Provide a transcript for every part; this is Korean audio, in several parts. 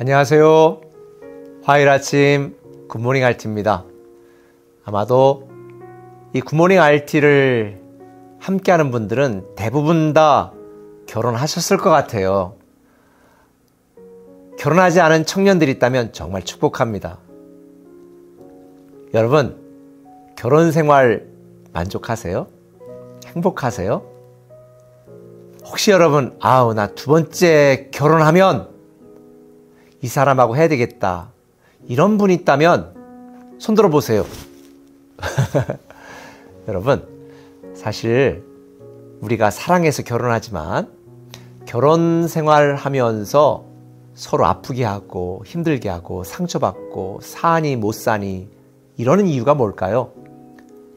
안녕하세요. 화요일 아침 굿모닝 RT입니다. 아마도 이 굿모닝 RT를 함께하는 분들은 대부분 다 결혼하셨을 것 같아요. 결혼하지 않은 청년들이 있다면 정말 축복합니다. 여러분, 결혼 생활 만족하세요? 행복하세요? 혹시 여러분, 나 두 번째 결혼하면 이 사람하고 해야 되겠다, 이런 분 있다면 손 들어보세요. 여러분, 사실 우리가 사랑해서 결혼하지만 결혼 생활하면서 서로 아프게 하고 힘들게 하고 상처받고 사니 못 사니 이러는 이유가 뭘까요?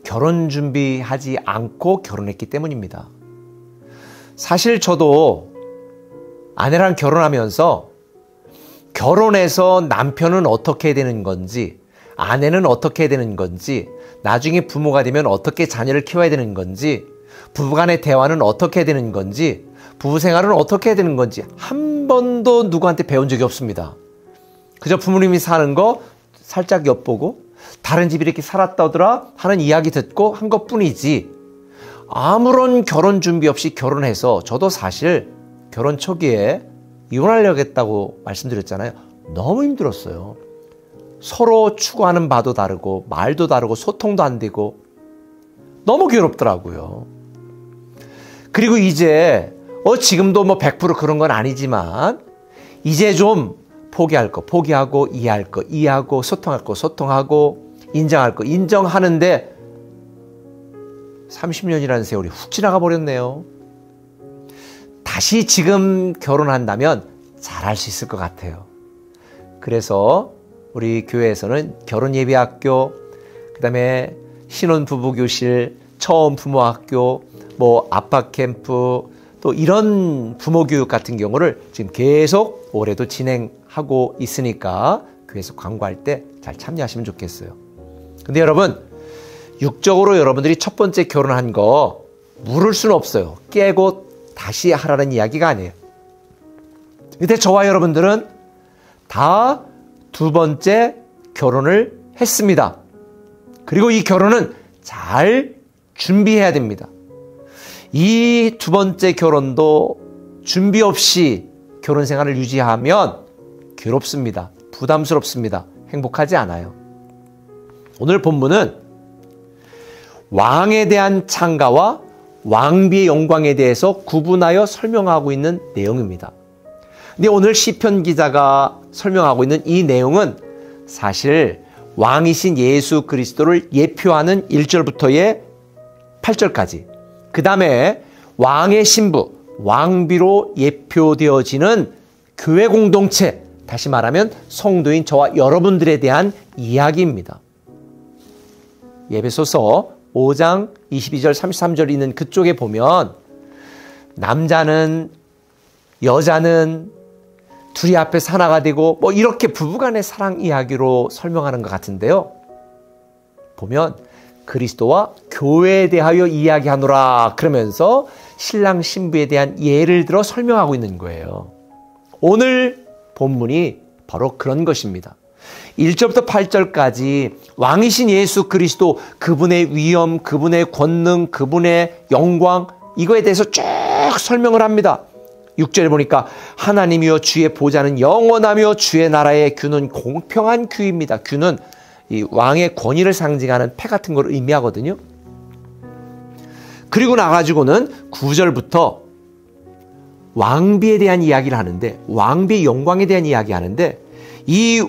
결혼 준비하지 않고 결혼했기 때문입니다. 사실 저도 아내랑 결혼하면서 결혼해서 남편은 어떻게 되는 건지, 아내는 어떻게 되는 건지, 나중에 부모가 되면 어떻게 자녀를 키워야 되는 건지, 부부간의 대화는 어떻게 되는 건지, 부부 생활은 어떻게 해야 되는 건지 한 번도 누구한테 배운 적이 없습니다. 그저 부모님이 사는 거 살짝 엿보고 다른 집에 이렇게 살았다더라 하는 이야기 듣고 한 것뿐이지, 아무런 결혼 준비 없이 결혼해서, 저도 사실 결혼 초기에 이혼하려겠다고 말씀드렸잖아요. 너무 힘들었어요. 서로 추구하는 바도 다르고 말도 다르고 소통도 안 되고 너무 괴롭더라고요. 그리고 이제 지금도 100% 그런 건 아니지만 이제 좀 포기할 거 포기하고, 이해할 거 이해하고, 소통할 거 소통하고, 인정할 거 인정하는데 30년이라는 세월이 훅 지나가 버렸네요. 다시 지금 결혼한다면 잘할 수 있을 것 같아요. 그래서 우리 교회에서는 결혼예비학교, 그 다음에 신혼부부교실, 처음 부모학교, 아빠캠프, 또 이런 부모교육 같은 경우를 지금 계속 올해도 진행하고 있으니까 교회에서 광고할 때 잘 참여하시면 좋겠어요. 근데 여러분, 육적으로 여러분들이 첫 번째 결혼한 거 물을 수는 없어요. 깨고 다시 하라는 이야기가 아니에요. 근데 저와 여러분들은 다 두 번째 결혼을 했습니다. 그리고 이 결혼은 잘 준비해야 됩니다. 이 두 번째 결혼도 준비 없이 결혼 생활을 유지하면 괴롭습니다. 부담스럽습니다. 행복하지 않아요. 오늘 본문은 왕에 대한 창가와 왕비의 영광에 대해서 구분하여 설명하고 있는 내용입니다. 근데 오늘 시편 기자가 설명하고 있는 이 내용은 사실 왕이신 예수 그리스도를 예표하는 1절부터의 8절까지, 그 다음에 왕의 신부, 왕비로 예표되어지는 교회 공동체, 다시 말하면 성도인 저와 여러분들에 대한 이야기입니다. 예배소서 5장 22절 33절 있는 그쪽에 보면 남자는, 여자는 둘이 앞에서 하나가 되고 이렇게 부부간의 사랑 이야기로 설명하는 것 같은데요. 보면 그리스도와 교회에 대하여 이야기하노라 그러면서 신랑 신부에 대한 예를 들어 설명하고 있는 거예요. 오늘 본문이 바로 그런 것입니다. 1절부터 8절까지 왕이신 예수 그리스도, 그분의 위엄, 그분의 권능, 그분의 영광, 이거에 대해서 쭉 설명을 합니다. 6절에 보니까 하나님이여 주의 보좌는 영원하며 주의 나라의 규는 공평한 규입니다. 규는 이 왕의 권위를 상징하는 패 같은 걸 의미하거든요. 그리고 나가지고는 9절부터 왕비에 대한 이야기를 하는데, 왕비의 영광에 대한 이야기 하는데, 이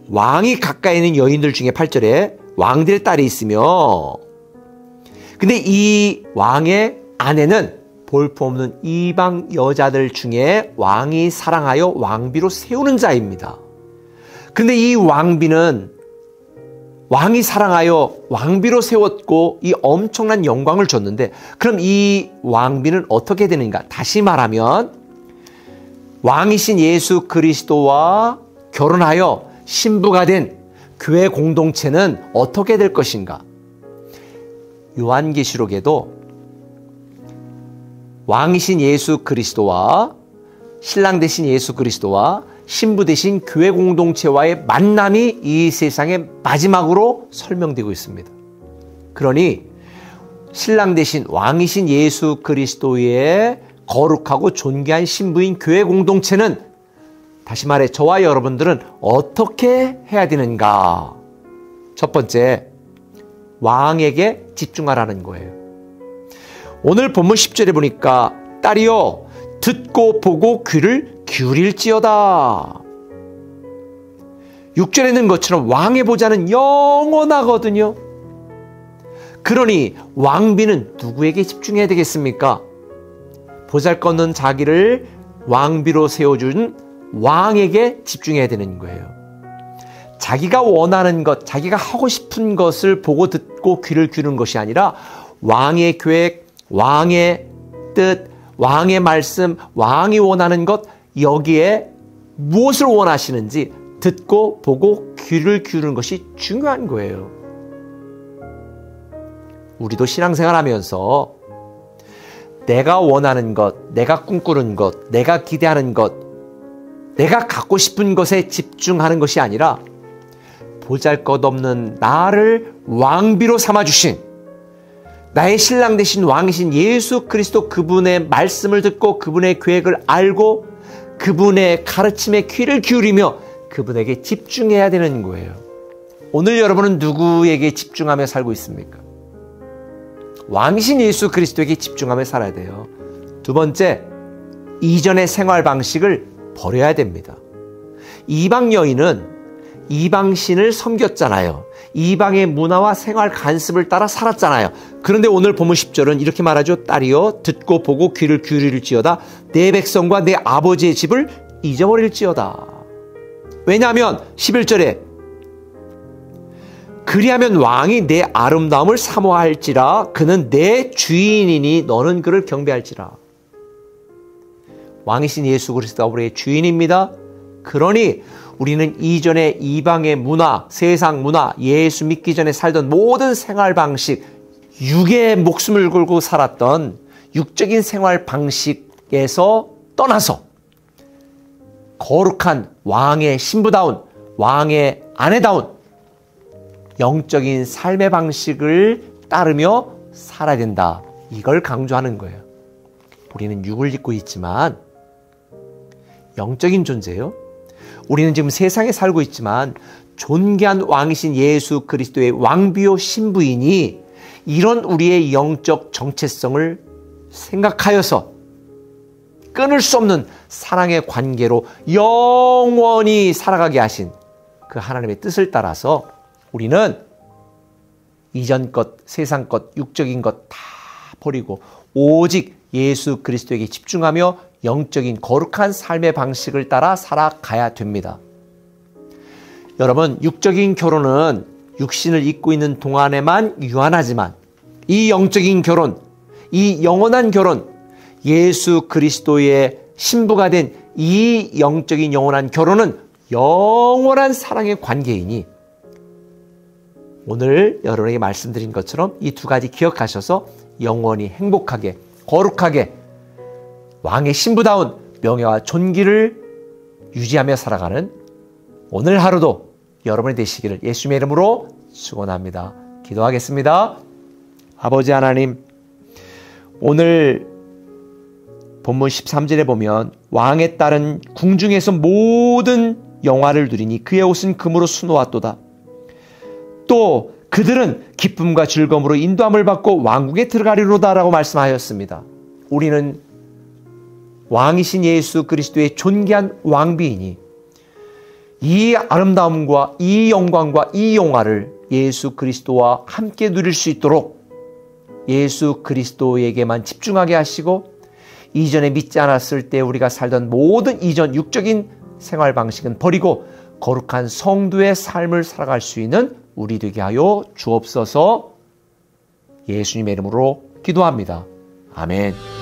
왕이 가까이 있는 여인들 중에 8절에 왕들의 딸이 있으며, 근데 이 왕의 아내는 볼품없는 이방 여자들 중에 왕이 사랑하여 왕비로 세우는 자입니다. 근데 이 왕비는 왕이 사랑하여 왕비로 세웠고 이 엄청난 영광을 줬는데, 그럼 이 왕비는 어떻게 되는가? 다시 말하면 왕이신 예수 그리스도와 결혼하여 신부가 된 교회 공동체는 어떻게 될 것인가? 요한계시록에도 왕이신 예수 그리스도와 신랑 되신 예수 그리스도와 신부 되신 교회 공동체와의 만남이 이 세상의 마지막으로 설명되고 있습니다. 그러니 신랑 되신 왕이신 예수 그리스도의 거룩하고 존귀한 신부인 교회 공동체는, 다시 말해 저와 여러분들은 어떻게 해야 되는가? 첫 번째, 왕에게 집중하라는 거예요. 오늘 본문 10절에 보니까 딸이여 듣고 보고 귀를 기울일지어다. 6절에 있는 것처럼 왕의 보좌는 영원하거든요. 그러니 왕비는 누구에게 집중해야 되겠습니까? 보잘것없는 자기를 왕비로 세워준 왕에게 집중해야 되는 거예요. 자기가 원하는 것, 자기가 하고 싶은 것을 보고 듣고 귀를 기울이는 것이 아니라 왕의 계획, 왕의 뜻, 왕의 말씀, 왕이 원하는 것, 여기에 무엇을 원하시는지 듣고 보고 귀를 기울이는 것이 중요한 거예요. 우리도 신앙생활하면서 내가 원하는 것, 내가 꿈꾸는 것, 내가 기대하는 것, 내가 갖고 싶은 것에 집중하는 것이 아니라 보잘것없는 나를 왕비로 삼아주신 나의 신랑 되신 왕이신 예수 그리스도, 그분의 말씀을 듣고 그분의 계획을 알고 그분의 가르침에 귀를 기울이며 그분에게 집중해야 되는 거예요. 오늘 여러분은 누구에게 집중하며 살고 있습니까? 왕이신 예수 그리스도에게 집중하며 살아야 돼요. 두 번째, 이전의 생활 방식을 버려야 됩니다. 이방 여인은 이방신을 섬겼잖아요. 이방의 문화와 생활 관습을 따라 살았잖아요. 그런데 오늘 본문 10절은 이렇게 말하죠. 딸이여 듣고 보고 귀를 기울일지어다. 내 백성과 내 아버지의 집을 잊어버릴지어다. 왜냐하면 11절에 그리하면 왕이 내 아름다움을 사모할지라. 그는 내 주인이니 너는 그를 경배할지라. 왕이신 예수 그리스도가 우리의 주인입니다. 그러니 우리는 이전의 이방의 문화, 세상 문화, 예수 믿기 전에 살던 모든 생활 방식, 육의 목숨을 걸고 살았던 육적인 생활 방식에서 떠나서 거룩한 왕의 신부다운, 왕의 아내다운 영적인 삶의 방식을 따르며 살아야 된다. 이걸 강조하는 거예요. 우리는 육을 입고 있지만 영적인 존재예요. 우리는 지금 세상에 살고 있지만 존귀한 왕이신 예수 그리스도의 왕비요 신부이니 이런 우리의 영적 정체성을 생각하여서 끊을 수 없는 사랑의 관계로 영원히 살아가게 하신 그 하나님의 뜻을 따라서 우리는 이전 것, 세상 것, 육적인 것 다 버리고 오직 예수 그리스도에게 집중하며 영적인 거룩한 삶의 방식을 따라 살아가야 됩니다. 여러분, 육적인 결혼은 육신을 입고 있는 동안에만 유한하지만 이 영적인 결혼, 이 영원한 결혼, 예수 그리스도의 신부가 된 이 영적인 영원한 결혼은 영원한 사랑의 관계이니 오늘 여러분에게 말씀드린 것처럼 이 두 가지 기억하셔서 영원히 행복하게, 거룩하게 왕의 신부다운 명예와 존귀를 유지하며 살아가는 오늘 하루도 여러분이 되시기를 예수님의 이름으로 축원합니다. 기도하겠습니다. 아버지 하나님, 오늘 본문 13절에 보면 왕의 딸은 궁중에서 모든 영화를 누리니 그의 옷은 금으로 수놓았도다. 또 그들은 기쁨과 즐거움으로 인도함을 받고 왕국에 들어가리로다라고 말씀하였습니다. 우리는 왕이신 예수 그리스도의 존귀한 왕비이니 이 아름다움과 이 영광과 이 영화를 예수 그리스도와 함께 누릴 수 있도록 예수 그리스도에게만 집중하게 하시고 이전에 믿지 않았을 때 우리가 살던 모든 이전 육적인 생활 방식은 버리고 거룩한 성도의 삶을 살아갈 수 있는 우리 되게 하여 주옵소서. 예수님의 이름으로 기도합니다. 아멘.